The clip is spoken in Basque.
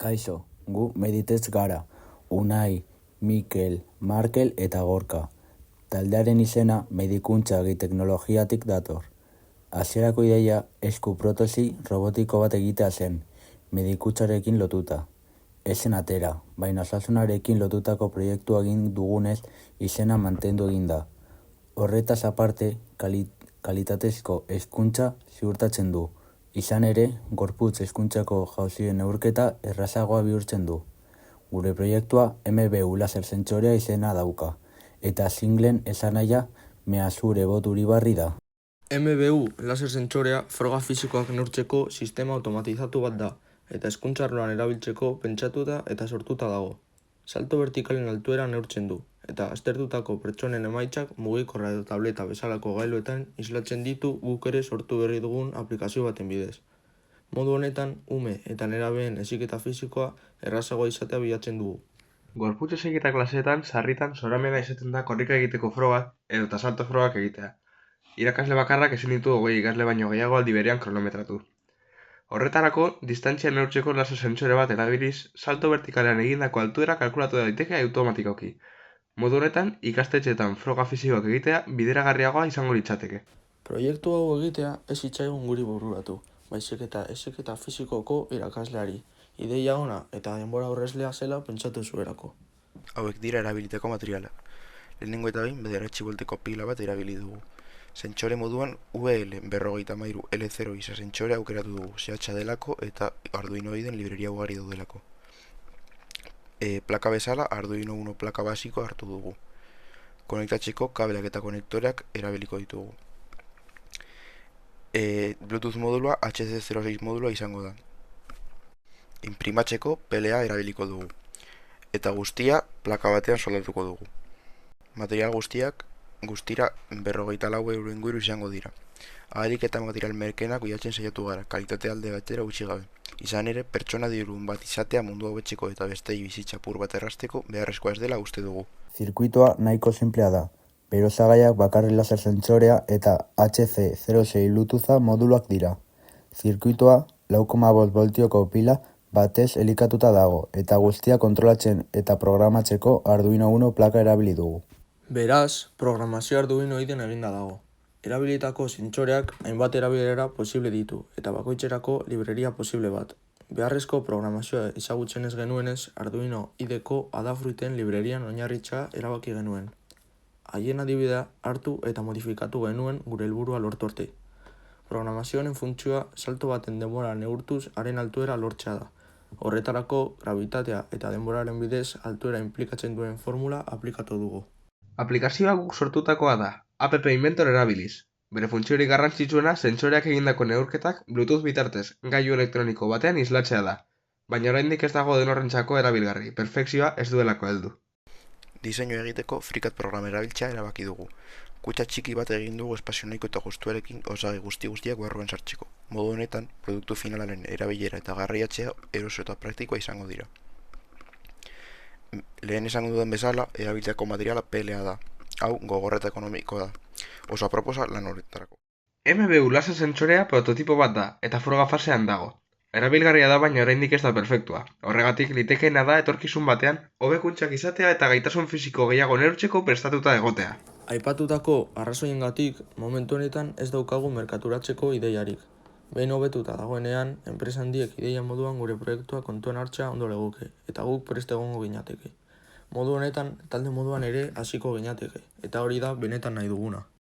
Kaixo, gu Meditez gara, Unai, Mikel, Markel eta Gorka. Taldearen izena medikuntza teknologiatik dator. Hasierako ideia esku protesi robotiko bat egitea zen, medikuntzarekin lotuta. Ez zen atera, baina osasunarekin lotutako proiektua egin dugunez izena mantendu egin da. Horretaz aparte, kalitatezko hezkuntza ziurtatzen du. Izan ere, gorputz hezkuntzako jauzien neurketa errazagoa bihurtzen du. Gure proiektua MBU laser sentsorea izena dauka, eta singlen esanahia Meazure Bot Uribarri da. MBU laser sentsorea froga fisikoak neurtzeko sistema automatizatu bat da, eta hezkuntza arloan erabiltzeko pentsatuta eta sortuta dago. Salto vertikalen altuera neurtzen du, eta aztertutako pertsonen emaitzak mugikorra edo tableta bezalako gailuetan islatzen ditu guk ere sortu berri dugun aplikazio baten bidez. Modu honetan, ume eta nerabeen heziketa fisikoa errazagoa izatea bilatzen dugu. Gorputz heziketa klaseetan sarritan zoramena izaten da korrika egiteko frogak edota salto frogak egitea. Irakasle bakarrak ezin ditu 20 ikasle baino gehiago aldi berean kronometratu. Horretarako, distantzia neurtzeko laser sentsore bat erabiliz, salto vertikalean egindako altuera kalkulatu daiteke automatikoki. Modu honetan, ikastetxeetan froga fisikoak egitea bideragarriagoa izango litzateke. Proiektu hau egitea ez zitzaigun guri bururatu, baizik eta heziketa fisikoko irakasleari. Ideia ona eta denbora aurrezlea zela pentsatu zuelako. Hauek dira erabiliteko materiala. Lehenengo eta behin 9 volteko pila bat erabili dugu. Sentsore moduan UL-43 L0 isa sentsore aukeratu dugu, zehatza delako eta Arduinoiden libreria ugari daudelako. Plaka bezala Arduino Uno plaka basiko hartu dugu. Konektatzeko kableak eta konektoreak erabiliko ditugu. Bluetooth modulua HC06 modulua izango da. Inprimatzeko PLA erabiliko dugu. Eta guztia plaka batean soldatuko dugu. Material guztiak guztira 54 euro inguru izango dira. Ahalik eta material merkenak bilatzen saiatu gara, kalitate alde batera utzi gabe. Izan ere, pertsona dirun bat izatea mundu hobetzeko eta bestei bizitza pur bat errazteko beharrezkoa ez dela uste dugu. Zirkuitoa nahiko sinplea da. Berozagaiak bakarrik laser sentsorea eta HC06 Bluetootha moduluak dira. Zirkuitoa 4,5 voltioko pila batez elikatuta dago, eta guztia kontrolatzen eta programatzeko Arduino Uno plaka erabili dugu. Beraz, programazio Arduinoiden eginda dago. Erabilitako sentsoreak hainbat erabilera posible ditu, eta bakoitzerako libreria posible bat. Beharrezko programazioa ezagutzen ez genuenez, Arduino IDEko Adafruiten librerian oinarritza erabaki genuen. Haien adibidea hartu eta modifikatu genuen gure helburua lortu arte. Programazio honen funtzioa salto baten denbora neurtuz haren altuera lortzea da. Horretarako, gravitatea eta denboraren bidez altuera inplikatzen duen formula aplikatu dugu. Aplikazioa guk sortutakoa da, App Inventor erabiliz. Bere funtziorik garrantzitsuena sentsoreak egindako neurketak Bluetooth bitartez gailu elektroniko batean islatzea da. Baina oraindik ez dago denorrentzako erabilgarri, perfekzioa ez duelako heldu. Diseinu egiteko FreeCAD programa erabiltzea erabaki dugu. Kutxa txiki bat egin dugu espazio nahiko eta gustuarekin osagai guztiak barruan sartzeko. Modu honetan, produktu finalaren erabilera eta garraiatzea eroso eta praktikoa izango dira. Lehen esango duen bezala, erabiltzeko materiala PLA da. Hau, gogorra eta ekonomikoa da. Oso aproposa lan horretarako. MBU laser sentsorea prototipo bat da, eta froga fasean dago. Erabilgarria da baina oraindik ez da perfektua. Horregatik litekeena da etorkizun batean hobekuntzak izatea eta gaitasun fisiko gehiago neurtzeko prestatuta egotea. Aipatutako arrazoiengatik, momentu honetan ez daukagu merkaturatzeko ideiarik. Behin hobetuta dagoenean, enpresa handiek ideia moduan gure proiektua kontuan hartzea ondo legoke, eta guk prest egongo ginateke. Modu honetan, talde moduan ere hasiko ginateke, eta hori da benetan nahi duguna.